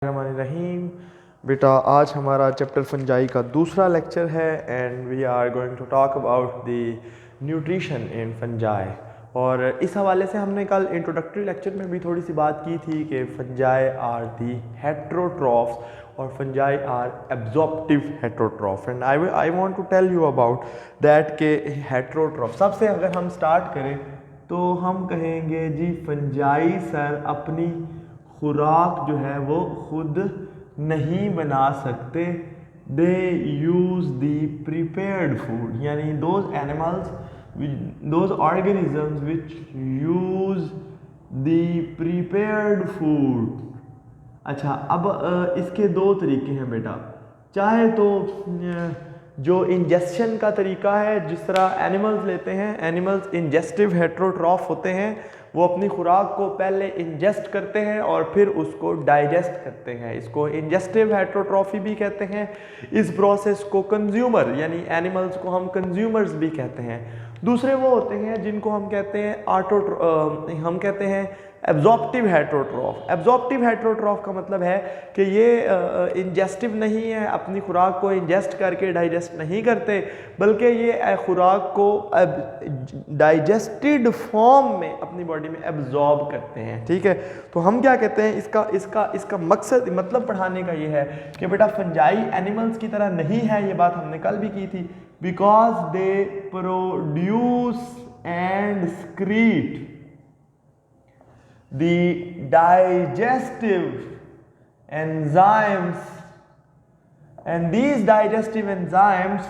रहीम। बेटा आज हमारा चैप्टर फंजाई का दूसरा लेक्चर है and we are going to talk about the nutrition in fungi. और इस हवाले से हमने कल इंट्रोडक्टरी लेक्चर में भी थोड़ी सी बात की थी कि फंजाई आर दी हेट्रोट्रॉफ्स और fungi are absorptive heterotroph and I want to tell you about that के हेट्रोट्रॉफ। सबसे अगर हम स्टार्ट करें तो हम कहेंगे जी फंजाई सर अपनी खुराक जो है वो खुद नहीं बना सकते। दे यूज़ दी प्रिपेयर्ड फूड, यानी those animals those organisms which use the prepared food. अच्छा, अब इसके दो तरीके हैं बेटा। चाहे तो जो इंजेक्शन का तरीका है, जिस तरह एनिमल्स लेते हैं, एनिमल्स इंजेस्टिव हेट्रोट्रॉफ होते हैं, वो अपनी खुराक को पहले इंजेस्ट करते हैं और फिर उसको डाइजेस्ट करते हैं। इसको इंजेस्टिव हेट्रोट्रॉफी भी कहते हैं। इस प्रोसेस को कंज्यूमर यानी एनिमल्स को हम कंज्यूमर्स भी कहते हैं। दूसरे वो होते हैं जिनको हम कहते हैं हम कहते हैं एब्जॉर्प्टिव हेट्रोट्रॉफ। एब्जॉर्प्टिव हेट्रोट्रॉफ का मतलब है कि ये इंजेस्टिव नहीं है, अपनी खुराक को इंजेस्ट करके डाइजेस्ट नहीं करते, बल्कि ये खुराक को डाइजेस्टेड फॉर्म में अपनी बॉडी में एब्जॉर्ब करते हैं। ठीक है, तो हम क्या कहते हैं, इसका मकसद मतलब पढ़ाने का ये है कि बेटा फंजाई एनिमल्स की तरह नहीं है। ये बात हमने कल भी की थी। Because they produce and स्क्रीट the digestive enzymes, and these digestive enzymes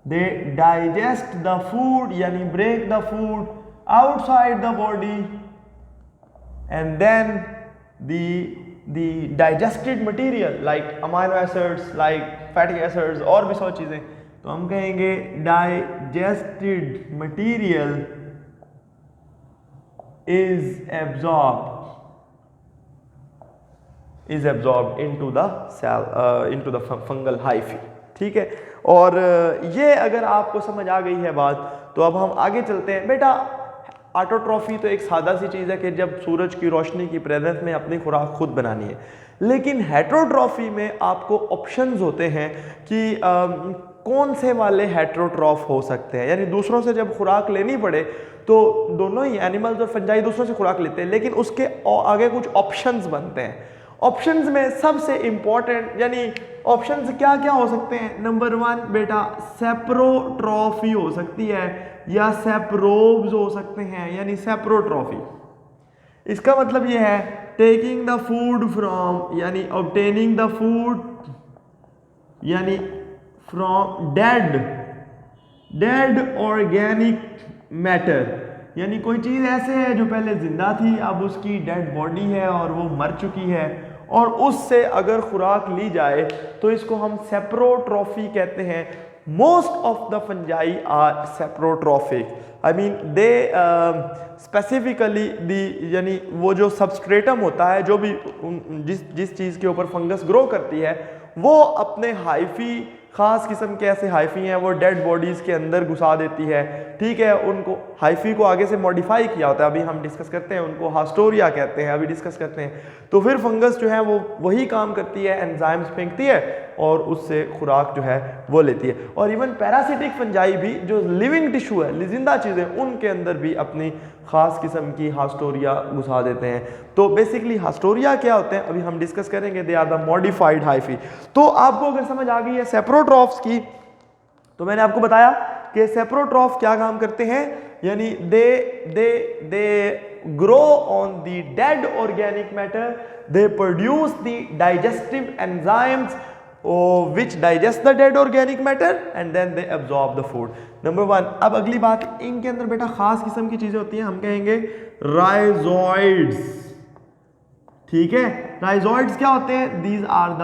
they digest the food, yani break the food outside the body, and then the digested material like amino acids, like fatty acids और भी सौ चीज़ें, तो हम कहेंगे digested material is absorbed into the cell, into the fungal hyphae। ठीक है, और ये अगर आपको समझ आ गई है बात, तो अब हम आगे चलते हैं। बेटा ऑटोट्रॉफी तो एक सादा सी चीज़ है कि जब सूरज की रोशनी की प्रेजेंस में अपनी खुराक खुद बनानी है, लेकिन हेट्रोट्रॉफी में आपको ऑप्शंस होते हैं कि कौन से वाले हेट्रोट्रॉफ हो सकते हैं। यानी दूसरों से जब खुराक लेनी पड़े तो दोनों ही एनिमल्स और फंजाई दूसरों से खुराक लेते हैं, लेकिन उसके आगे कुछ ऑप्शंस बनते हैं। ऑप्शंस में सबसे इंपॉर्टेंट, यानी ऑप्शंस क्या क्या हो सकते हैं। नंबर 1 बेटा सेप्रोट्रॉफी हो सकती है, या सेप्रोब्स हो सकते हैं, यानी सेप्रोट्रॉफी। इसका मतलब ये है टेकिंग द फूड फ्रॉम, यानी ऑब्टेनिंग द फूड, यानी फ्रॉम डेड ऑर्गेनिक मैटर, यानी कोई चीज़ ऐसे है जो पहले जिंदा थी, अब उसकी डेड बॉडी है और वो मर चुकी है, और उससे अगर खुराक ली जाए तो इसको हम सेप्रोट्रॉफी कहते हैं। Most of the fungi are saprotrophic, I mean they specifically the, यानी वो जो सबस्ट्रेटम होता है, जो भी जिस चीज़ के ऊपर फंगस ग्रो करती है, वो अपने हाइफी, ख़ास किस्म के ऐसे हाइफी हैं, वो डेड बॉडीज़ के अंदर घुसा देती है। ठीक है, उनको हाइफी को आगे से मॉडिफाई किया होता है, अभी हम डिस्कस करते हैं, उनको हास्टोरिया कहते हैं, अभी डिस्कस करते हैं। तो फिर फंगस जो है वो वही काम करती है, एंजाइम्स फेंकती है और उससे खुराक जो है वो लेती है। और इवन पैरासिटिक फंजाई भी, जो लिविंग टिश्यू है, जिंदा चीज़ें, उनके अंदर भी अपनी ख़ास किस्म की हास्टोरिया घुसा देते हैं। तो बेसिकली हास्टोरिया क्या होते हैं अभी हम डिस्कस करेंगे। They are the modified hyphae. तो आपको अगर समझ आ गई है सेप्रोट्रॉफ्स की, तो मैंने आपको बताया कि सेप्रोट्रॉफ क्या काम करते हैं, यानी they grow on the dead organic matter, they produce the digestive enzymes which digest the dead organic matter and then they absorb the food। Number 1। अब अगली बात, इनके अंदर बेटा खास किस्म की चीजें होती हैं, हम कहेंगे राइजोइड्स। ठीक है, राइजोइड्स क्या होते हैं? These are the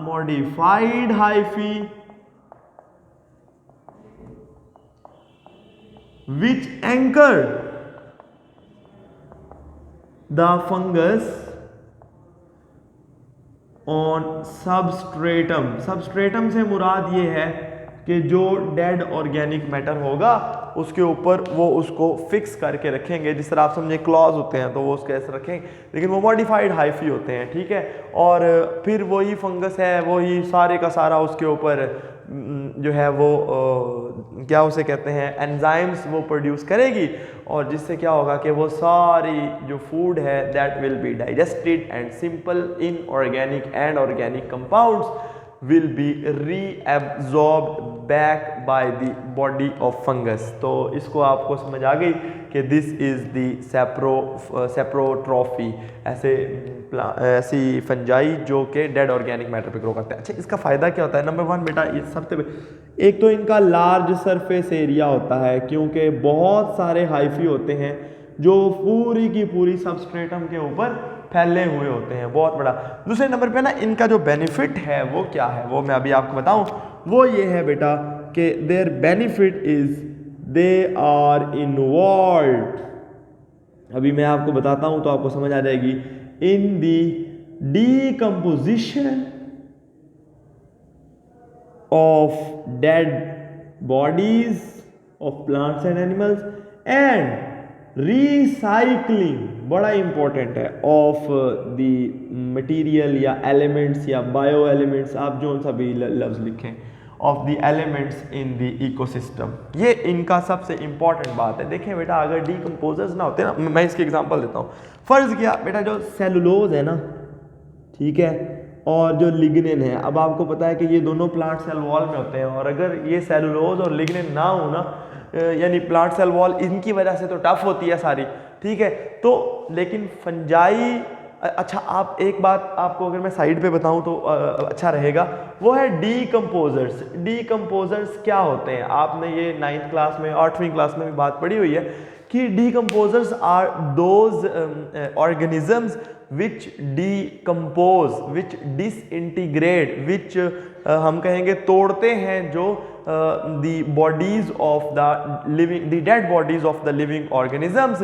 modified hyphae which anchor the fungus on substratum. Substratum से मुराद ये है कि जो डेड ऑर्गेनिक मैटर होगा उसके ऊपर वो उसको फिक्स करके रखेंगे, जिस तरह आप समझे क्लॉज होते हैं तो वो उसके ऐसे रखेंगे, लेकिन वो मॉडिफाइड हाइफी होते हैं, ठीक है। और फिर वही फंगस है, वही सारे का सारा उसके ऊपर जो है वो क्या उसे कहते हैं एंजाइम्स वो प्रोड्यूस करेगी, और जिससे क्या होगा कि वो सारी जो फूड है that will be digested and simple inorganic and organic compounds will be reabsorbed back by the body of fungus। तो इसको आपको समझ आ गई कि दिस इज दी सेप्रोट्रॉफी, ऐसी फंजाई जो कि डेड ऑर्गेनिक मैटर पे ग्रो करते हैं। अच्छा, इसका फ़ायदा क्या होता है? नंबर 1 बेटा, सबसे एक तो इनका लार्ज सरफेस एरिया होता है, क्योंकि बहुत सारे हाइफी होते हैं जो पूरी की पूरी सबस्ट्रेटम के ऊपर फैले हुए होते हैं, बहुत बड़ा। दूसरे नंबर पे ना इनका जो बेनिफिट है वो क्या है, वो मैं अभी आपको बताऊं। वो ये है बेटा कि their benefit is they are involved, अभी मैं आपको बताता हूं तो आपको समझ आ जाएगी, in the decomposition of dead bodies of plants and animals and recycling, बड़ा इंपॉर्टेंट है, ऑफ द मटेरियल या एलिमेंट्स या बायो एलिमेंट्स, आप जो सा भी लफ्ज लिखें, of the elements in the ecosystem. ये इनका सबसे इंपॉर्टेंट बात है। देखें बेटा, अगर डीकम्पोजर्स ना होते ना, मैं इसकी एग्जांपल देता हूँ। फर्ज किया बेटा, जो सेलुलोज है ना, ठीक है, और जो लिग्निन है, अब आपको पता है कि ये दोनों प्लांट सेल वॉल में होते हैं, और अगर ये सेलुलोज और लिग्निन ना हो ना, यानी प्लांट सेल वॉल इनकी वजह से तो टफ होती है सारी, ठीक है। तो लेकिन फंजाई, अच्छा आप एक बात आपको अगर मैं साइड पे बताऊं तो अच्छा रहेगा, वो है डीकम्पोजर्स। डीकम्पोजर्स क्या होते हैं? आपने ये 9th क्लास में, 8वीं क्लास में भी बात पढ़ी हुई है कि decomposers are those organisms which decompose, which disintegrate, which हम कहेंगे तोड़ते हैं जो the bodies of the living, the dead bodies of the living organisms.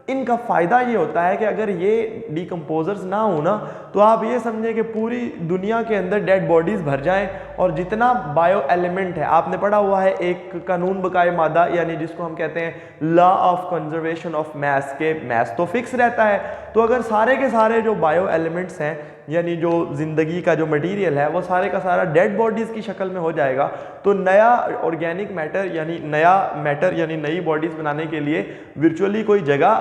इनका फ़ायदा ये होता है कि अगर ये डीकम्पोजर्स ना हो ना, तो आप ये समझें कि पूरी दुनिया के अंदर डेड बॉडीज़ भर जाएं, और जितना बायो एलिमेंट है, आपने पढ़ा हुआ है एक कानून बकाए मादा, यानी जिसको हम कहते हैं law of conservation of mass, के मैस तो फिक्स रहता है। तो अगर सारे के सारे जो बायो एलिमेंट्स हैं, यानी जो ज़िंदगी का जो मटेरियल है, वो सारे का सारा डेड बॉडीज़ की शक्ल में हो जाएगा, तो नया ऑर्गेनिक मैटर यानी नया मैटर यानी नई बॉडीज़ बनाने के लिए वर्चुअली कोई जगह,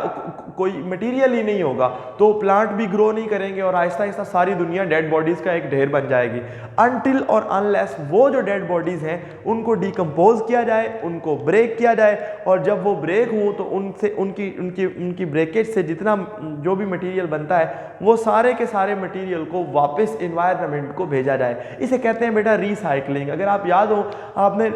कोई मटेरियल ही नहीं होगा, तो प्लांट भी ग्रो नहीं करेंगे, और आहिस्ता आहिस्ता सारी दुनिया डेड बॉडीज़ का एक ढेर बन जाएगी। अनटिल और अनलेस वो जो डेड बॉडीज़ हैं उनको डिकम्पोज किया जाए, उनको ब्रेक किया जाए, और जब वो ब्रेक हो तो उनसे उनकी उनकी उनकी ब्रेकेज से जितना जो भी मटेरियल बनता है, वो सारे के सारे मटेरियल को वापस एनवायरनमेंट को भेजा जाए। इसे कहते हैं बेटा रीसाइक्लिंग। अगर आप याद हो, आपने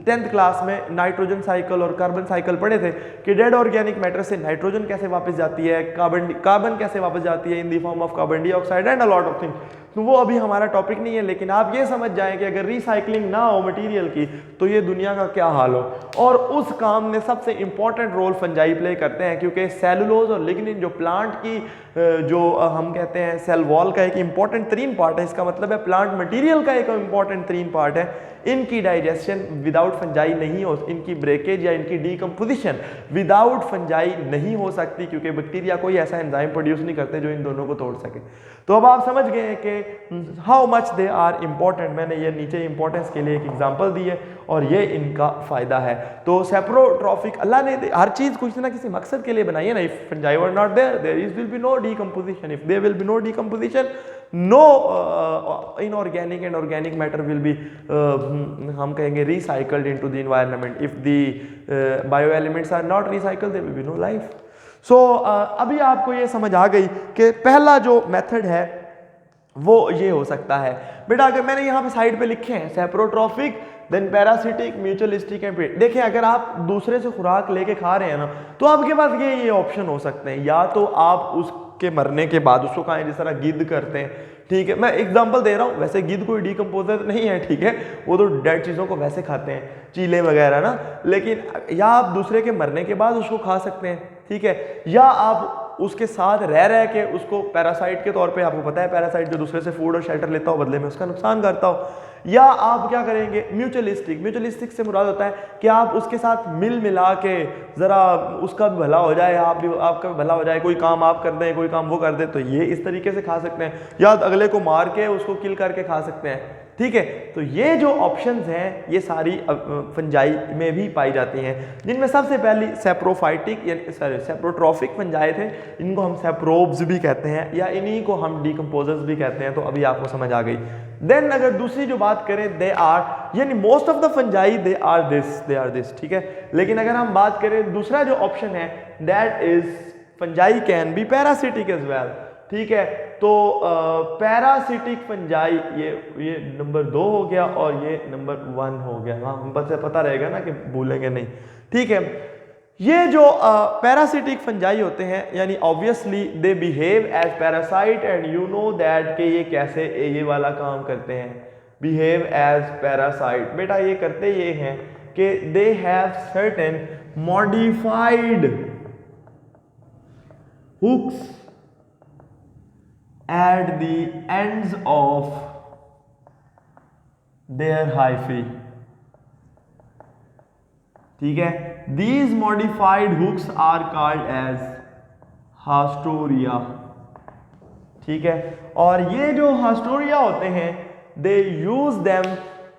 10th क्लास में नाइट्रोजन साइकिल और कार्बन साइकिल पढ़े थे कि डेड ऑर्गेनिक मैटर से नाइट्रोजन कैसे वापस जाती है, कार्बन कैसे वापस जाती है in the form of carbon dioxide and a lot of things. तो वो अभी हमारा टॉपिक नहीं है, लेकिन आप ये समझ जाएं कि अगर रिसाइकलिंग ना हो मटेरियल की, तो ये दुनिया का क्या हाल हो। और उस काम में सबसे इंपॉर्टेंट रोल फंजाई प्ले करते हैं, क्योंकि सेलुलोज और लिग्निन जो प्लांट की जो हम कहते हैं सेल वॉल का एक इंपॉर्टेंट तरीन पार्ट है, इसका मतलब है प्लांट मटेरियल का एक इंपॉर्टेंट तरीन पार्ट है, इनकी डाइजेशन विदाउट फंजाई नहीं हो, इनकी ब्रेकेज या इनकी डीकम्पोजिशन विदाउट फंजाई नहीं हो सकती, क्योंकि बैक्टीरिया कोई ऐसा एंजाइम प्रोड्यूस नहीं करते जो इन दोनों को तोड़ सके। तो अब आप समझ गए कि how much they are important. मैंने ये नीचे इंपॉर्टेंस के लिए एक एग्जांपल दी है, और ये इनका फ़ायदा है। तो सेप्रोट्रॉफिक, अल्लाह ने हर चीज़ कुछ ना किसी मकसद के लिए बनाई है ना। If fungi were not there, there is will be no decomposition. If there will be no decomposition, no inorganic and organic matter will be हम कहेंगे recycled into the environment. If the bio elements are not recycled, there will be no life. So अभी आपको ये समझ आ गई कि पहला जो मेथड है वो ये हो सकता है। बेटा अगर मैंने यहाँ पे साइड पे लिखे हैं saprotrophic, then parasitic, mutualistic and pet. देखिए अगर आप दूसरे से खुराक लेके खा रहे हैं ना, तो आपके पास ये ऑप्शन हो सकते हैं, या तो आप उसके मरने के बाद उसको खाएं, जिस तरह गिद्ध करते हैं, ठीक है। मैं एग्जांपल दे रहा हूँ, वैसे गिद्ध कोई डीकम्पोजर नहीं है, ठीक है, वो तो डेड चीज़ों को वैसे खाते हैं, चीले वगैरह ना। लेकिन या आप दूसरे के मरने के बाद उसको खा सकते हैं, ठीक है, या आप उसके साथ रह के उसको पैरासाइट के तौर पे, आपको पता है पैरासाइट जो दूसरे से फूड और शेल्टर लेता हो बदले में उसका नुकसान करता हो, या आप क्या करेंगे म्यूचुअलिस्टिक। म्यूचुअलिस्टिक से मुराद होता है कि आप उसके साथ मिल मिला के ज़रा उसका भी भला हो जाए, आपका भी भला हो जाए, कोई काम आप कर दें कोई काम वो कर दे, तो ये इस तरीके से खा सकते हैं, या अगले को मार के उसको किल करके खा सकते हैं। ठीक है, तो ये जो ऑप्शंस हैं ये सारी फंजाई में भी पाई जाती हैं, जिनमें सबसे पहली सेप्रोफाइटिक सेप्रोट्रॉफिक फंजाई थे, इनको हम सेप्रोब्स भी कहते हैं, या इन्हीं को हम डिकम्पोजर्स भी कहते हैं। तो अभी आपको समझ आ गई। देन अगर दूसरी जो बात करें, दे आर, यानी most of the fungi they are this, ठीक है। लेकिन अगर हम बात करें दूसरा जो ऑप्शन है, that is fungi can be parasitic as well. ठीक है, तो पैरासिटिक फंजाई ये नंबर 2 हो गया और ये नंबर 1 हो गया। हाँ, हम बस पता रहेगा ना कि भूलेंगे नहीं। ठीक है, ये जो पैरासिटिक फंजाई होते हैं, यानी obviously they behave as parasite, and you know that कि ये कैसे ये वाला काम करते हैं, बिहेव एज पैरासाइट। बेटा ये करते ये हैं कि they have certain modified hooks at the ends of their hyphae। ठीक है, these modified hooks are called as hastoria। ठीक है, और ये जो हास्टोरिया होते हैं, they use them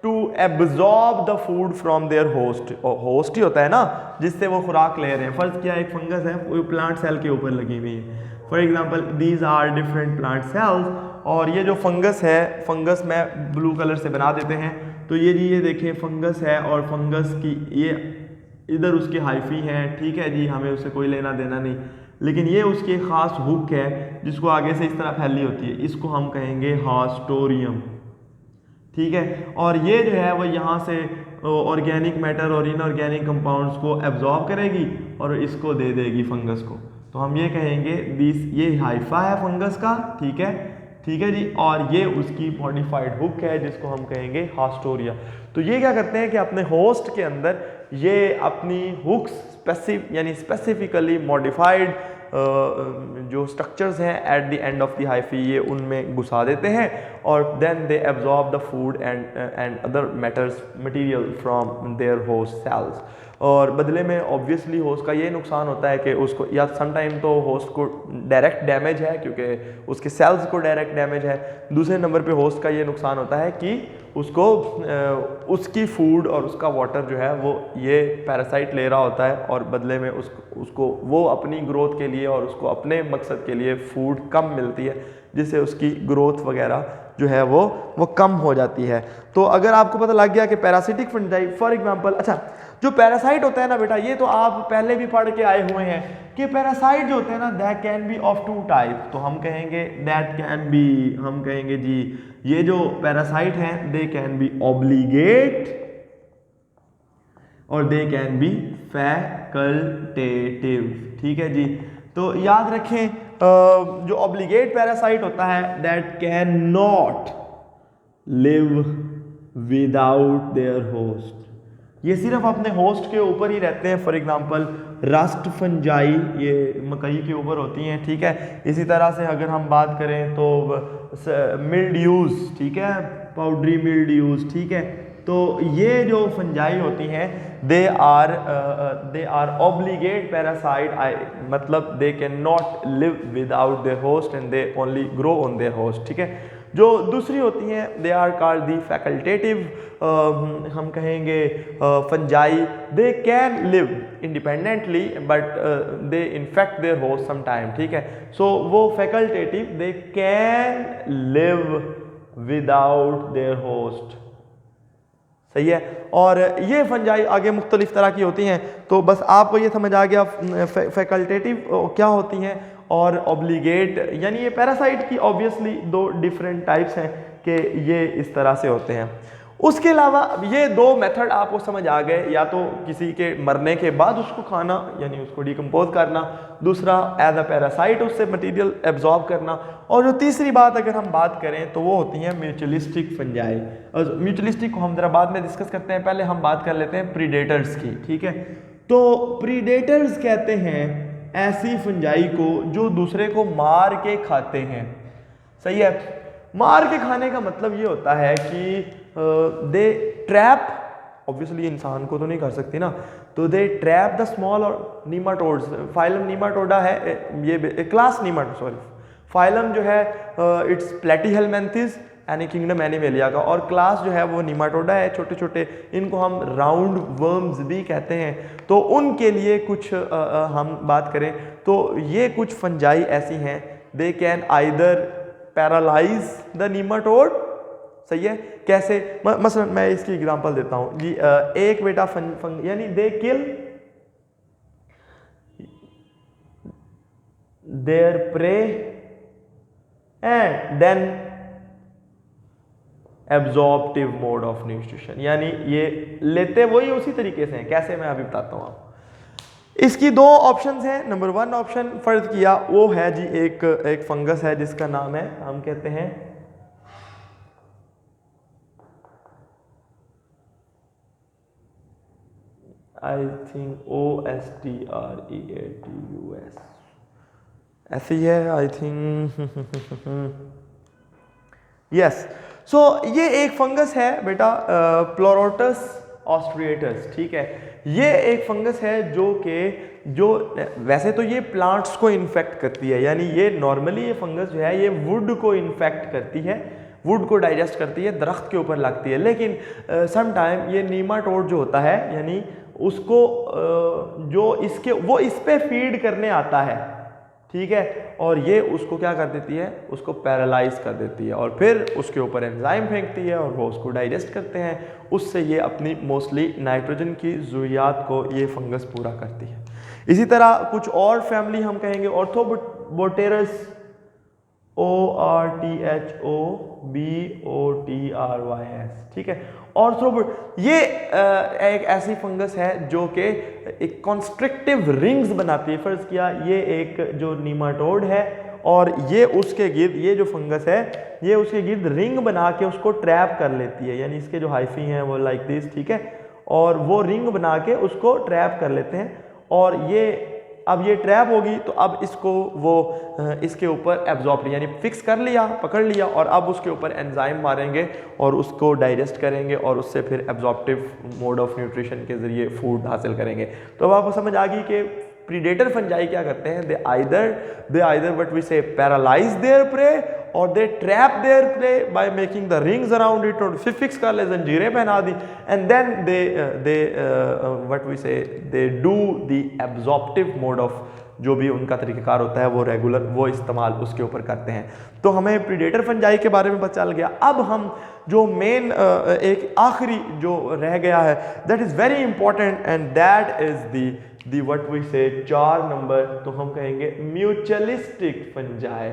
to absorb the food from their host। और होस्ट ही होता है ना जिससे वो खुराक ले रहे हैं। फर्ज किया एक फंगस है, वो प्लांट सेल के ऊपर लगी हुई है। For example these are different plant cells, और ये जो फंगस है, फंगस में ब्लू कलर से बना देते हैं। तो ये जी ये देखें फंगस है, और फंगस की ये इधर उसकी हाइफी है। ठीक है जी, हमें उससे कोई लेना देना नहीं, लेकिन ये उसकी एक ख़ास हुक है जिसको आगे से इस तरह फैली होती है, इसको हम कहेंगे हास्टोरियम। ठीक है, और ये जो है वो यहाँ से ऑर्गेनिक मैटर और इनऑर्गेनिक कंपाउंड्स को एब्जॉर्ब करेगी और इसको दे देगी फंगस को। तो हम ये कहेंगे ये हाइफा है फंगस का। ठीक है जी, और ये उसकी मॉडिफाइड हुक है जिसको हम कहेंगे हास्टोरिया। तो ये क्या करते हैं कि अपने होस्ट के अंदर ये अपनी हुक्स स्पेसिफिकली मॉडिफाइड जो स्ट्रक्चर्स हैं at the end of the hyphae, ये उनमें घुसा देते हैं, और then they absorb the food and other material from their host cells. और बदले में ऑब्वियसली होस्ट का ये नुकसान होता है कि उसको, या समटाइम तो होस्ट को डायरेक्ट डैमेज है क्योंकि उसके सेल्स को डायरेक्ट डैमेज है। दूसरे नंबर पे होस्ट का ये नुकसान होता है कि उसको उसकी फूड और उसका वाटर जो है वो ये पैरासाइट ले रहा होता है, और बदले में उसको वो अपनी ग्रोथ के लिए और उसको अपने मकसद के लिए फूड कम मिलती है, जिससे उसकी ग्रोथ वगैरह जो है वो कम हो जाती है। तो अगर आपको पता लग गया कि पैरासिटिक फंजाई फॉर एग्जांपल, अच्छा जो पैरासाइट होता है ना बेटा, ये तो आप पहले भी पढ़ के आए हुए हैं कि पैरासाइट जो होते हैं ना, that can be of 2 type. तो हम कहेंगे दैट कैन बी, हम कहेंगे जी ये जो पैरासाइट हैं दे कैन बी ऑब्लिगेट और दे कैन बी फैकल्टेटिव। ठीक है जी, तो याद रखें जो ऑब्लिगेट पैरासाइट होता है that can not live without their host, ये सिर्फ अपने होस्ट के ऊपर ही रहते हैं। फॉर एग्जांपल रस्ट फंजाई ये मकई के ऊपर होती हैं। ठीक है, इसी तरह से अगर हम बात करें तो मिल्ड्यूज, ठीक है, पाउडरी मिल्ड्यूज। ठीक है, तो ये जो फंजाई होती हैं दे आर ऑब्लिगेट पैरासाइट, मतलब they can not live without their host and they only grow on their host. ठीक है, जो दूसरी होती हैं they are called the facultative, हम कहेंगे fungi, they can live independently but they infect their host some time. ठीक है, सो वो facultative, they can live without their host. सही है, और ये फंजाई आगे मुख्तलिफ तरह की होती हैं। तो बस आपको ये समझ आ गया फैकल्टेटिव क्या होती हैं और ऑब्लिगेट, यानी ये पैरासाइट की ऑब्वियसली 2 डिफरेंट टाइप्स हैं कि ये इस तरह से होते हैं। उसके अलावा ये 2 मेथड आपको समझ आ गए, या तो किसी के मरने के बाद उसको खाना यानी उसको डिकम्पोज करना, दूसरा एज अ पैरासाइट उससे मटेरियल एब्जॉर्ब करना, और जो तीसरी बात अगर हम बात करें तो वो होती हैं म्यूचुअलिस्टिक फंजाई। और म्यूचुअलिस्टिक को हम जरा बाद में डिस्कस करते हैं, पहले हम बात कर लेते हैं प्रीडेटर्स की। ठीक है, तो प्रीडेटर्स कहते हैं ऐसी फंजाई को जो दूसरे को मार के खाते हैं। सही है। मार के खाने का मतलब ये होता है कि दे ट्रैप, ऑब्वियसली इंसान को तो नहीं कर सकती ना, तो दे ट्रैप द स्मॉल और नीमाटोड्स। फाइलम नीमाटोडा है, ये क्लास सॉरी फाइलम जो है इट्स प्लेटीहेलमिन्थेस यानी किंगडम एनिमेलिया का, और क्लास जो है वो नीमाटोडा है, छोटे छोटे, इनको हम राउंड वर्म्स भी कहते हैं। तो उनके लिए कुछ हम बात करें तो ये कुछ फंजाई ऐसी हैं, they can either paralyse the nematode. सही है। कैसे? मसलन मैं इसकी एग्जांपल देता हूं जी, एक बेटा यानी they kill their prey and then absorptive mode of nutrition, यानी ये लेते वही उसी तरीके से हैं। कैसे? मैं अभी बताता हूं आपको। इसकी दो ऑप्शंस हैं। नंबर वन ऑप्शन फर्ज किया वो है जी, एक फंगस है जिसका नाम है, हम कहते हैं आई थिंक OSTREATUS, ऐसी है आई थिंक, यस। सो ये एक फंगस है बेटा, प्लोरोटस ऑस्ट्रिएटस। ठीक है। ये एक फंगस है जो वैसे तो ये प्लांट्स को इन्फेक्ट करती है, यानी ये नॉर्मली ये फंगस जो है ये वुड को इन्फेक्ट करती है, वुड को डाइजेस्ट करती है, दरख्त के ऊपर लगती है। लेकिन सम टाइम ये नीमाटोड जो होता है, यानी उसको जो इसके वो इस पे फीड करने आता है। ठीक है। और ये उसको क्या कर देती है, उसको पैरालाइज कर देती है, और फिर उसके ऊपर एंजाइम फेंकती है और वो उसको डाइजेस्ट करते हैं। उससे ये अपनी मोस्टली नाइट्रोजन की ज़रूरियात को ये फंगस पूरा करती है। इसी तरह कुछ और फैमिली हम कहेंगे ऑर्थोबोटेरस, ORTHOBOTRYS। ठीक है। ऑर्थ्रोबोट ये एक ऐसी फंगस है जो कि एक कॉन्स्ट्रिक्टिव रिंग्स बनाती है। फर्ज किया ये एक जो नीमाटोड है और ये उसके गिर्द, ये जो फंगस है ये उसके गिर्द रिंग बना के उसको ट्रैप कर लेती है, यानी इसके जो हाइफी हैं वो लाइक दिस। ठीक है। और वो रिंग बना के उसको ट्रैप कर लेते हैं, और ये अब ये ट्रैप होगी तो अब इसको वो इसके ऊपर एब्जॉर्ब यानी फिक्स कर लिया, पकड़ लिया, और अब उसके ऊपर एंजाइम मारेंगे और उसको डाइजेस्ट करेंगे और उससे फिर एब्जॉर्प्टिव मोड ऑफ न्यूट्रिशन के जरिए फूड हासिल करेंगे। तो अब आपको समझ आ गई कि प्रीडेटर फंजाई क्या करते हैं, they either what we say paralyze their prey और they trap their prey by making the rings around it, और फिक्स कर ले, जंजीरें पहना दी, and then they what we say they do the absorptive mode of, जो भी उनका तरीक़ाकार होता है वो रेगुलर वो इस्तेमाल उसके ऊपर करते हैं। तो हमें प्रीडेटर फंजाई के बारे में पता चल गया। अब हम जो मेन एक आखिरी जो रह गया है, that is very important, and that is the what we say 4 number, तो हम कहेंगे म्यूचुअलिस्टिक फंजाई।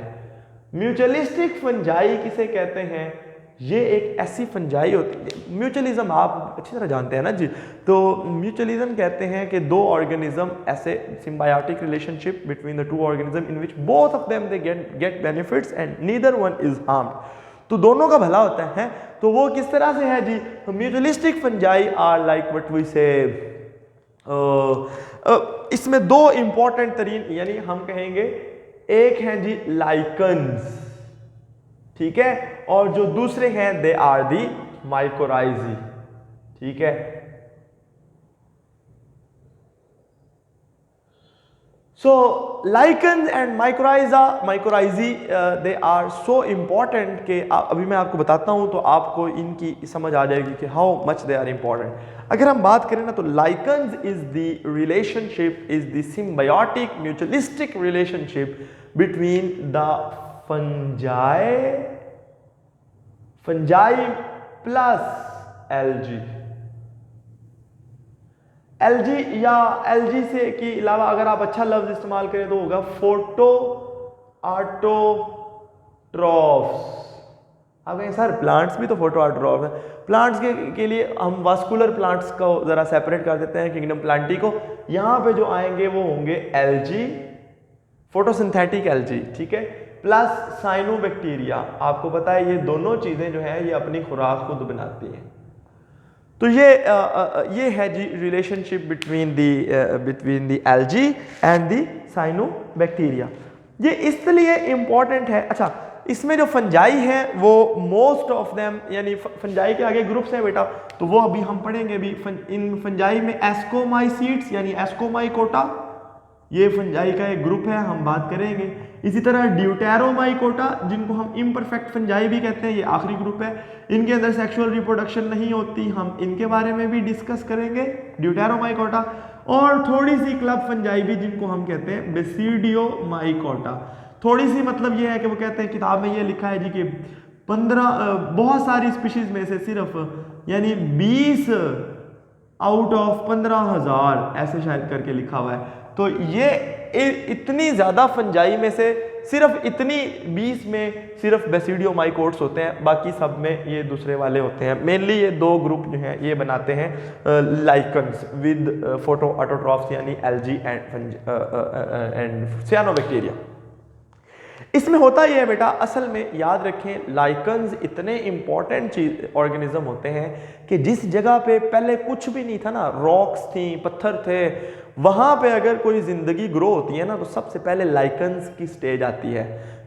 म्यूचुअलिस्टिक फंजाई किसे कहते हैं? ये एक ऐसी फंजाई होती है, म्यूचुअलिज्म आप अच्छी तरह जानते हैं ना जी, तो म्यूचुअलिज्म कहते हैं कि दो ऑर्गेनिज्म ऐसे symbiotic relationship between the two organism in which both of them they get benefits and neither one is harmed, तो दोनों का भला होता है। तो वो किस तरह से है जी? Mutualistic fungi are like what we say, इसमें दो इंपॉर्टेंट तरीन, यानी हम कहेंगे एक हैं जी लाइकन्स, ठीक है, और जो दूसरे हैं दे आर दी माइकोराइजी। ठीक है। So lichens and mycorrhizae they are so important कि अभी मैं आपको बताता हूं तो आपको इनकी समझ आ जाएगी कि how much they are important. अगर हम बात करें ना तो lichens is the relationship, is the symbiotic mutualistic relationship between the fungi plus algae या एलजी से के अलावा अगर आप अच्छा लफ्ज इस्तेमाल करें तो होगा फोटो ऑटोट्रॉफ्स। आप कहें सर प्लांट्स भी तो फोटो ऑटोट्रॉफ है। प्लांट्स के लिए हम वास्कुलर प्लांट्स को जरा सेपरेट कर देते हैं, किंगडम प्लांटी को। यहां पे जो आएंगे वो होंगे एलजी, फोटोसिंथेटिक एलजी, ठीक है, प्लस साइनोबैक्टीरिया। आपको पता है ये दोनों चीजें जो है ये अपनी खुराक खुद बनाती हैं। तो ये है जी relationship between the algae and the cyanobacteria. ये इसलिए इम्पॉर्टेंट है। अच्छा, इसमें जो फंजाई हैं वो मोस्ट ऑफ देम, यानी फंजाई के आगे ग्रुप्स हैं बेटा, तो वो अभी हम पढ़ेंगे भी। इन फंजाई में एस्कोमाइसीड्स यानी एस्कोमाइकोटा, ये फंजाई का एक ग्रुप है, हम बात करेंगे। इसी तरह ड्यूटेरोमाइकोटा, जिनको हम इम्परफेक्ट फंजाई भी कहते हैं, ये आखिरी ग्रुप है। इनके अंदर सेक्सुअल रिप्रोडक्शन नहीं होती, हम इनके बारे में भी डिस्कस करेंगे, ड्यूटेरोमाइकोटा। और थोड़ी सी क्लब फंजाई भी, जिनको हम कहते हैं बेसिडियोमाइकोटा। थोड़ी सी मतलब ये है कि वो कहते हैं, किताब में ये लिखा है जी कि 15 बहुत सारी स्पीशीज में से सिर्फ यानी 20 आउट ऑफ 15,000 ऐसे शायद करके लिखा हुआ है। तो ये इतनी ज़्यादा फंजाई में से सिर्फ इतनी 20 में सिर्फ बेसिडियोमाइकोट्स होते हैं, बाकी सब में ये दूसरे वाले होते हैं। मेनली ये दो ग्रुप जो हैं ये बनाते हैं लाइकन्स विद फोटो ऑटोट्रॉफ्स यानी एल्गी एंड सियानोबैक्टीरिया। इसमें होता यह है बेटा, असल में याद रखें, लाइकन्स इतने इंपॉर्टेंट चीज ऑर्गेनिज्म होते हैं कि जिस जगह पे पहले कुछ भी नहीं था ना, रॉक्स थी, पत्थर थे, वहां पे अगर कोई जिंदगी ग्रो होती है ना, तो सबसे पहले लाइकन्स की स्टेज आती है।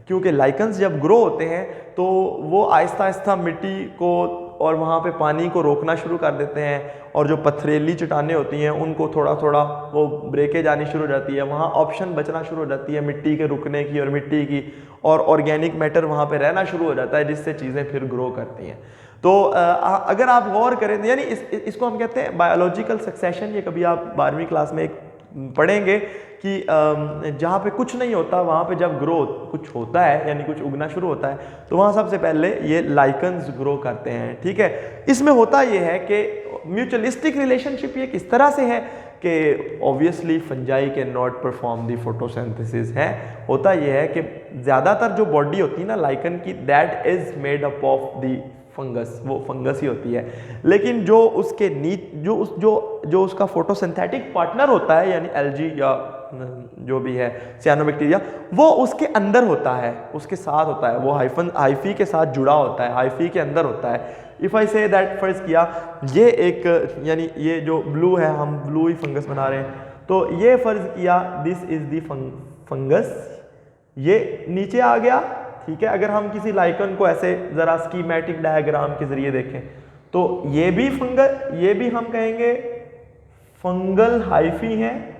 क्योंकि लाइकन्स जब ग्रो होते हैं तो वो आहिस्ता आहिस्ता मिट्टी को और वहाँ पे पानी को रोकना शुरू कर देते हैं, और जो पथरीली चट्टानें होती हैं उनको थोड़ा थोड़ा वो ब्रेकेज आनी शुरू हो जाती है, वहाँ ऑप्शन बचना शुरू हो जाती है मिट्टी के रुकने की और मिट्टी की, और ऑर्गेनिक मैटर वहाँ पे रहना शुरू हो जाता है, जिससे चीज़ें फिर ग्रो करती हैं। तो अगर आप गौर करें, यानी इसको हम कहते हैं बायोलॉजिकल सक्सेशन। ये कभी आप 12वीं क्लास में एक पढ़ेंगे कि जहाँ पे कुछ नहीं होता वहाँ पे जब ग्रोथ कुछ होता है, यानी कुछ उगना शुरू होता है, तो वहाँ सबसे पहले ये लाइकन्स ग्रो करते हैं। ठीक है, इसमें होता ये है कि म्यूचुअलिस्टिक रिलेशनशिप ये किस तरह से है कि ऑब्वियसली फंजाई के नॉट परफॉर्म दी फोटोसिंथेसिस है। होता ये है कि ज़्यादातर जो बॉडी होती है ना लाइकन की, that is made up of the fungus, वो फंगस ही होती है। लेकिन जो उसके जो उसका फोटोसिंथेटिक पार्टनर होता है, यानी एल्गी या जो भी है सियानोबैक्टीरिया, वो उसके अंदर होता है, उसके साथ होता है, वो हाइफी के साथ जुड़ा होता है, हाइफी के अंदर होता है। इफ़ आई से दैट, फर्ज किया ये एक, यानी ये जो ब्लू है, हम ब्लू ही फंगस बना रहे हैं, तो ये फर्ज किया दिस इज दी फंगस, ये नीचे आ गया। ठीक है, अगर हम किसी लाइकन को ऐसे ज़रा स्कीमेटिक डायग्राम के जरिए देखें तो ये भी फंगल, ये भी हम कहेंगे फंगल हाइफी है।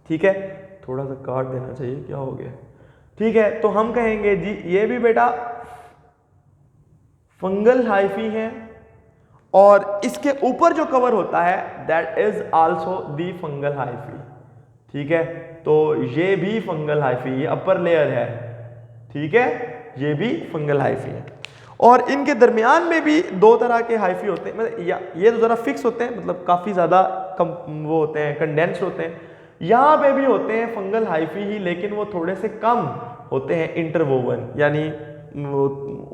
ठीक है, थोड़ा सा काट देना चाहिए, क्या हो गया। ठीक है, तो हम कहेंगे जी ये भी बेटा फंगल हाइफी है, और इसके ऊपर जो कवर होता है that is also the fungal hyphae. ठीक है, तो ये भी फंगल हाइफी, ये अपर लेयर है। ठीक है, ये भी फंगल हाइफी है, और इनके दरमियान में भी दो तरह के हाइफी होते हैं, मतलब ये तो ज़रा फिक्स होते हैं, मतलब काफ़ी ज़्यादा वो होते हैं, कंडेंस्ड होते हैं। यहाँ पे भी होते हैं फंगल हाइफी ही, लेकिन वो थोड़े से कम होते हैं, इंटरवोवन, यानी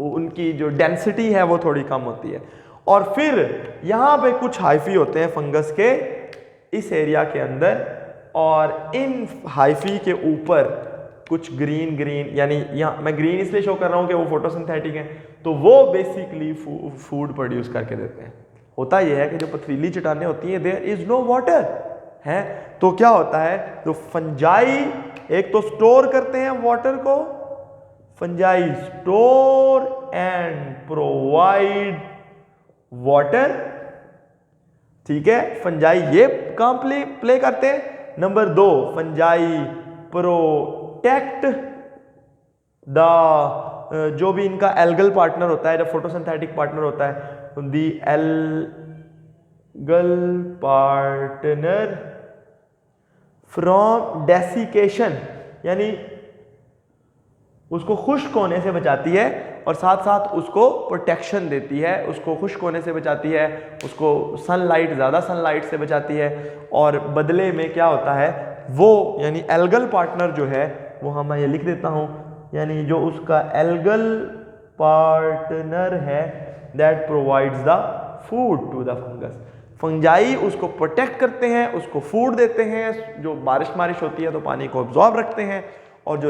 उनकी जो डेंसिटी है वो थोड़ी कम होती है। और फिर यहाँ पे कुछ हाइफी होते हैं फंगस के इस एरिया के अंदर, और इन हाइफी के ऊपर कुछ ग्रीन, यानी यहाँ मैं ग्रीन इसलिए शो कर रहा हूँ कि वो फोटोसिंथेटिक हैं, तो वो बेसिकली फूड प्रोड्यूस करके देते हैं। होता यह है कि जो पथरीली चट्टानें होती हैं, देयर इज नो वाटर है, तो क्या होता है, तो फंजाई एक तो स्टोर करते हैं वाटर को, fungi store and provide water. ठीक है, फंजाई ये काम प्ले करते हैं। नंबर 2, फंजाई प्रोटेक्ट द जो भी इनका एल्गल पार्टनर होता है, जब फोटोसिंथेटिक पार्टनर होता है, the algal partner from desiccation, यानी उसको खुश्क होने से बचाती है, और साथ साथ उसको प्रोटेक्शन देती है, उसको खुश्क होने से बचाती है, उसको सनलाइट, ज़्यादा सनलाइट से बचाती है। और बदले में क्या होता है, वो यानी एल्गल पार्टनर जो है वो मैं ये लिख देता हूँ, यानी जो उसका एल्गल पार्टनर है that provides the food to the fungus. Fungi उसको प्रोटेक्ट करते हैं, उसको फूड देते हैं, जो बारिश होती है तो पानी को अब्जॉर्ब रखते हैं, और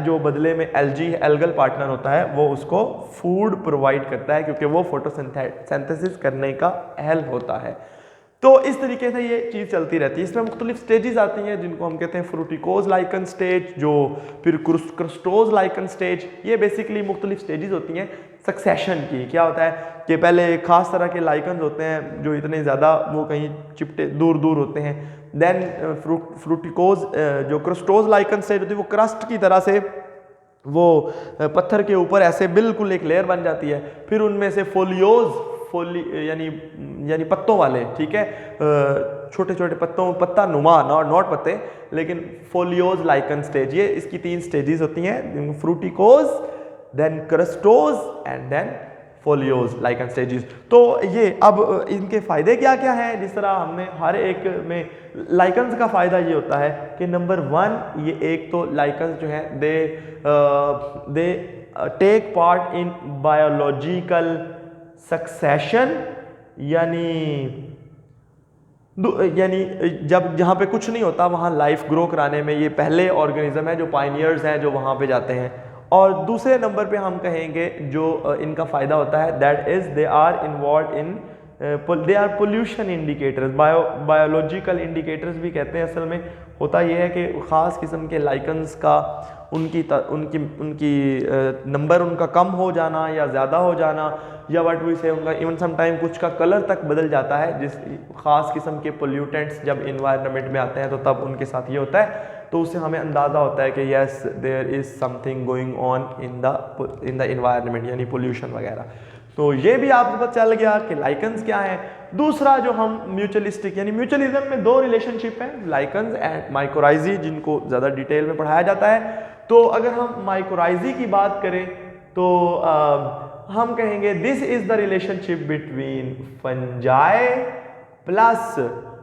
जो बदले में एल्गी एल्गल पार्टनर होता है वो उसको फूड प्रोवाइड करता है, क्योंकि वो फोटोसिंथेसिस करने का अहल होता है। तो इस तरीके से ये चीज़ चलती रहती है। इसमें मुख्तलिफ स्टेजेस आती हैं जिनको हम कहते हैं फ्रूटिकोज लाइकन स्टेज, जो फिर क्रस्टोज लाइकन स्टेज। ये बेसिकली मुख्तलिफ स्टेजेस होती हैं सक्सेशन की। क्या होता है कि पहले एक खास तरह के लाइकन्स होते हैं जो इतने ज़्यादा वो कहीं चिपटे दूर दूर होते हैं। देन फ्रूटिकोज जो क्रस्टोज लाइकन स्टेज होती है वो क्रस्ट की तरह से वो पत्थर के ऊपर ऐसे बिल्कुल एक लेयर बन जाती है। फिर उनमें से यानी पत्तों वाले, ठीक है, छोटे छोटे पत्तों, पत्ता नुमा, नॉट पत्ते, लेकिन फोलियोज लाइकन स्टेज। ये इसकी 3 स्टेजेस होती हैं, fruticose, then crustose and then foliose lichen stages. तो ये अब इनके फ़ायदे क्या क्या हैं, जिस तरह हमने हर एक में लाइकन्स का फ़ायदा ये होता है कि नंबर 1 ये एक तो लाइकन्स जो है they take part in biological succession, यानी जब जहाँ पे कुछ नहीं होता वहाँ लाइफ ग्रो कराने में ये पहले ऑर्गेनिज्म है जो पायनियर्स हैं जो वहाँ पे जाते हैं। और दूसरे नंबर पे हम कहेंगे जो इनका फ़ायदा होता है that is they are involve in they are pollution indicators, biological indicators भी कहते हैं। असल में होता यह है कि ख़ास किस्म के लाइकन्स का उनकी नंबर उनका कम हो जाना या ज़्यादा हो जाना, या व्हाट वी से उनका इवन सम टाइम कुछ का कलर तक बदल जाता है। जिस ख़ास किस्म के पोल्यूटेंट्स जब इन्वायरमेंट में आते हैं तो तब उनके साथ ये होता है। तो उससे हमें अंदाज़ा होता है कि yes there is something going on in the environment, यानी पोल्यूशन वगैरह। तो ये भी आपको पता चल गया कि लाइकन्स क्या है। दूसरा जो हम म्यूचुअलिस्टिक, यानी म्यूचुअलिज्म में 2 रिलेशनशिप हैं, लाइकन्स एंड माइकोराइजी, जिनको ज़्यादा डिटेल में पढ़ाया जाता है। तो अगर हम माइकोराइजी की बात करें तो हम कहेंगे this is the relationship between fungi plus,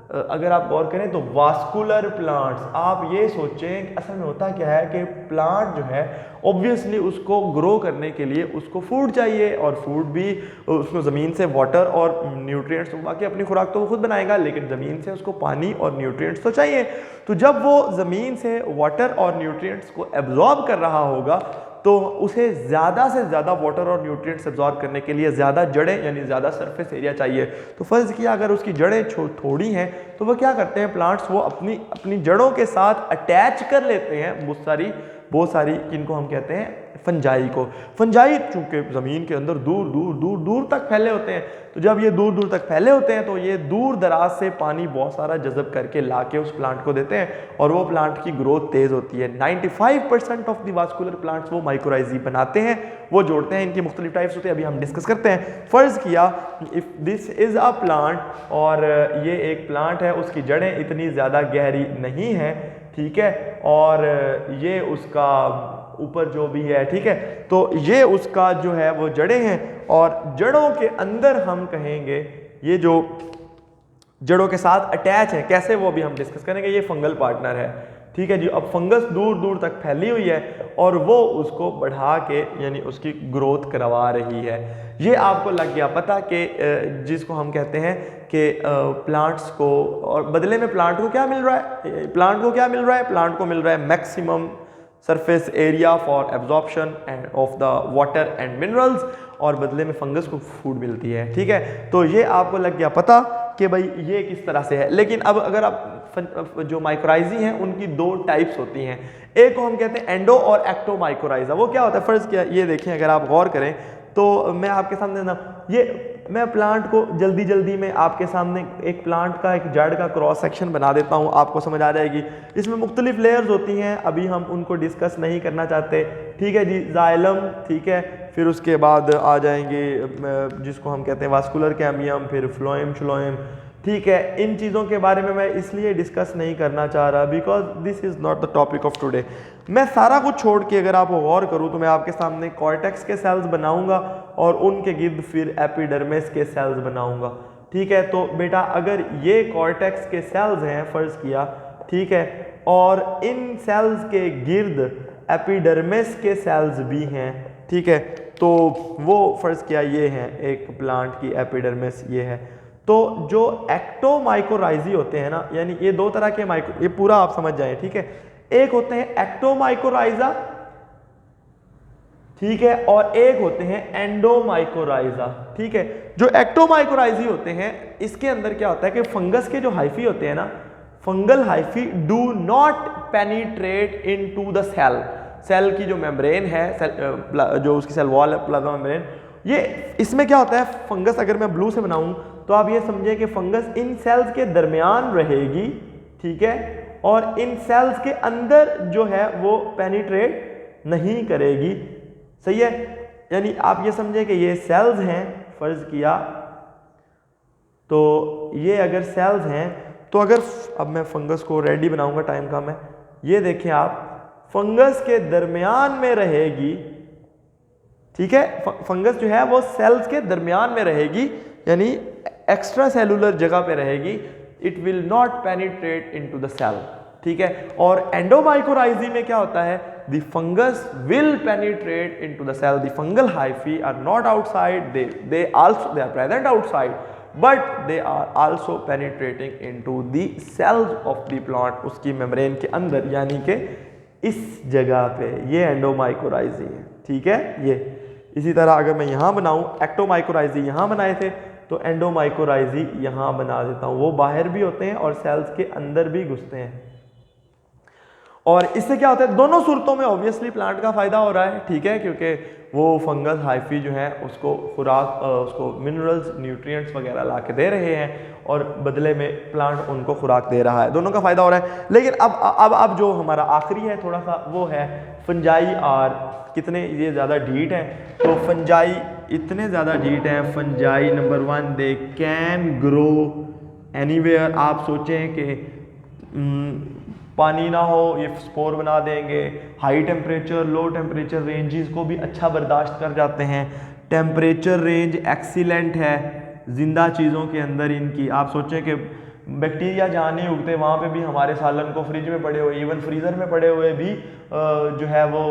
अगर आप गौर करें तो वास्कुलर प्लांट्स। आप ये सोचें असल में होता क्या है कि प्लांट जो है ऑब्वियसली उसको ग्रो करने के लिए उसको फूड चाहिए, और फूड भी उसको ज़मीन से वाटर और न्यूट्रिएंट्स, बाकी अपनी खुराक तो वो खुद बनाएगा, लेकिन ज़मीन से उसको पानी और न्यूट्रिएंट्स तो चाहिए। तो जब वो ज़मीन से वाटर और न्यूट्रिएंट्स को एब्जॉर्ब कर रहा होगा तो उसे ज़्यादा से ज़्यादा वाटर और न्यूट्रिएंट्स एब्जॉर्ब करने के लिए ज़्यादा जड़ें, यानी ज़्यादा सरफेस एरिया चाहिए। तो फ़र्ज़ किया अगर उसकी जड़ें थोड़ी हैं तो वो क्या करते हैं प्लांट्स, वो अपनी जड़ों के साथ अटैच कर लेते हैं बहुत सारी किनको हम कहते हैं फंजाई को। फंजाई चूंकि ज़मीन के अंदर दूर तक फैले होते हैं, तो जब ये दूर तक फैले होते हैं तो ये दूर दराज से पानी बहुत सारा जज़ब करके ला के उस प्लांट को देते हैं और वो प्लांट की ग्रोथ तेज़ होती है। 95% ऑफ द वास्कुलर प्लांट्स वो माइक्रोराइजी बनाते हैं, वो जोड़ते हैं। इनकी मुख्तलिफ टाइप्स होती है, अभी हम डिस्कस करते हैं। फ़र्ज़ किया if this is a plant, और ये एक प्लांट है, उसकी जड़ें इतनी ज़्यादा गहरी नहीं हैं, ठीक है, और ये उसका ऊपर जो भी है, ठीक है, तो ये उसका जो है वो जड़ें हैं, और जड़ों के अंदर हम कहेंगे ये जो जड़ों के साथ अटैच है कैसे, वो भी हम डिस्कस करेंगे। ये फंगल पार्टनर है, ठीक है जी। अब फंगस दूर तक फैली हुई है और वो उसको बढ़ा के यानी उसकी ग्रोथ करवा रही है। ये आपको लग गया पता कि जिसको हम कहते हैं कि प्लांट्स को, और बदले में प्लांट को क्या मिल रहा है, प्लांट को मिल रहा है maximum surface area for absorption and of the water and minerals, और बदले में फंगस को फूड मिलती है, ठीक है। तो ये आपको लग गया पता कि भाई ये किस तरह से है। लेकिन अब अगर आप जो माइक्रोराइजी हैं उनकी 2 टाइप्स होती हैं, एक को हम कहते हैं एंडो और एक्टो माइक्रोराइजा। वो क्या होता है, फ़र्ज़ किया ये देखें, अगर आप गौर करें तो मैं आपके सामने ना मैं प्लांट को जल्दी में आपके सामने एक प्लांट का एक जड़ का क्रॉस सेक्शन बना देता हूँ, आपको समझ आ जाएगी। इसमें मुख्तलिफ लेयर्स होती हैं, अभी हम उनको डिस्कस नहीं करना चाहते, ठीक है जी। जाइलम, ठीक है, फिर उसके बाद आ जाएंगे जिसको हम कहते हैं वास्कुलर कैम्बियम, फिर फ्लोएम श्लोएम, ठीक है। इन चीज़ों के बारे में मैं इसलिए डिस्कस नहीं करना चाह रहा because this is not the topic of today. मैं सारा कुछ छोड़ के अगर आप गौर करूँ तो मैं आपके सामने कॉर्टेक्स के सेल्स बनाऊंगा और उनके गिर्द फिर एपिडर्मिस के सेल्स बनाऊंगा, ठीक है। तो बेटा अगर ये कॉर्टेक्स के सेल्स हैं फ़र्ज़ किया, ठीक है, और इन सेल्स के गिर्द एपिडर्मिस के सेल्स भी हैं, ठीक है, तो वो फ़र्ज़ किया ये हैं, एक प्लांट की एपिडर्मिस ये है। तो जो एक्टोमाइकोराइजी होते हैं ना, यानी ये 2 तरह के ये पूरा आप समझ जाएं, ठीक है। एक होते हैं एक्टोमाइकोराइजा, ठीक है, और एक होते हैं एंडोमाइकोराइजा, ठीक है। जो एक्टोमाइकोराइजी होते हैं इसके अंदर क्या होता है कि फंगस के जो हाइफी होते हैं ना, fungal hyphae do not penetrate into the cell, cell की जो मेम्ब्रेन है, जो उसकी सेल वॉल है, प्लाज्मा मेम्ब्रेन, ये इसमें क्या होता है, फंगस अगर मैं ब्लू से बनाऊं तो आप ये समझें कि फंगस इन सेल्स के दरमियान रहेगी, ठीक है, और इन सेल्स के अंदर जो है वो पेनिट्रेट नहीं करेगी, सही है। यानी आप ये समझें कि ये सेल्स हैं, फर्ज किया तो ये अगर सेल्स हैं तो अगर अब मैं फंगस को रेडी बनाऊंगा, टाइम कम है, ये देखें आप, फंगस के दरमियान में रहेगी, ठीक है, फंगस जो है वो सेल्स के दरमियान में रहेगी, यानी एक्स्ट्रा सेलुलर जगह पे रहेगी, it will not penetrate into the cell, ठीक है। और एंडोमाइकोराइजी में क्या होता है, the fungus will penetrate into the cell, the fungal hyphae are not outside, they are present outside but they are also penetrating into the cells of the plant, उसकी membrane के अंदर, यानी कि इस जगह पे, ये एंडोमाइकोराइजी है, ठीक है। ये इसी तरह अगर मैं यहाँ बनाऊँ, एक्टोमाइकोराइजी यहाँ बनाए थे तो एंडोमाइकोराइजी यहाँ बना देता हूँ, वो बाहर भी होते हैं और सेल्स के अंदर भी घुसते हैं। और इससे क्या होता है, दोनों सूरतों में ऑब्वियसली प्लांट का फायदा हो रहा है, ठीक है, क्योंकि वो फंगस हाइफी जो है उसको खुराक, उसको मिनरल्स, न्यूट्रिएंट्स वगैरह ला के दे रहे हैं और बदले में प्लांट उनको खुराक दे रहा है, दोनों का फायदा हो रहा है। लेकिन अब जो हमारा आखिरी है थोड़ा सा, वो है फंजाई आर कितने ये ज़्यादा ढीठ हैं, तो फंजाई इतने ज़्यादा ढीठ हैं, fungi number 1 they can grow anywhere. आप सोचें कि पानी ना हो, ये स्पोर बना देंगे, high temperature, low temperature ranges को भी अच्छा बर्दाश्त कर जाते हैं, टेम्परेचर रेंज एक्सीलेंट है जिंदा चीज़ों के अंदर इनकी। आप सोचें कि बैक्टीरिया जहाँ नहीं उगते वहाँ पे भी हमारे सालन को फ्रिज में पड़े हुए, इवन फ्रीज़र में पड़े हुए भी जो है वो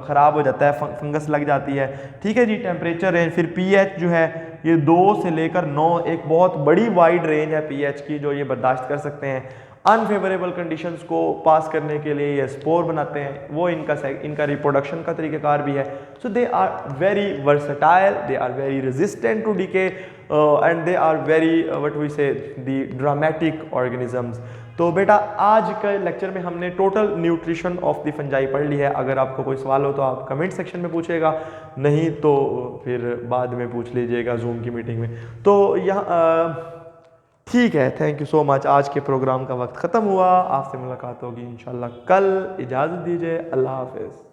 ख़राब हो जाता है, फंगस लग जाती है, ठीक है जी। टेम्परेचर रेंज, फिर पीएच जो है ये 2 से लेकर 9, एक बहुत बड़ी वाइड रेंज है पीएच की जो ये बर्दाश्त कर सकते हैं। अनफेवरेबल कंडीशंस को पास करने के लिए ये स्पोर बनाते हैं, वो इनका रिप्रोडक्शन का तरीक़ाकार भी है। So they are very versatile, they are very resistant to decay and they are very what we say the dramatic organisms. तो बेटा आज के लेक्चर में हमने total nutrition of the fungi पढ़ ली है। अगर आपको कोई सवाल हो तो आप कमेंट सेक्शन में पूछेगा, नहीं तो फिर बाद में पूछ लीजिएगा जूम की मीटिंग में। तो यहाँ ठीक है, थैंक यू सो मच। आज के प्रोग्राम का वक्त ख़त्म हुआ, आपसे मुलाकात होगी इंशाल्लाह कल। इजाज़त दीजिए, अल्लाह हाफ़िज़।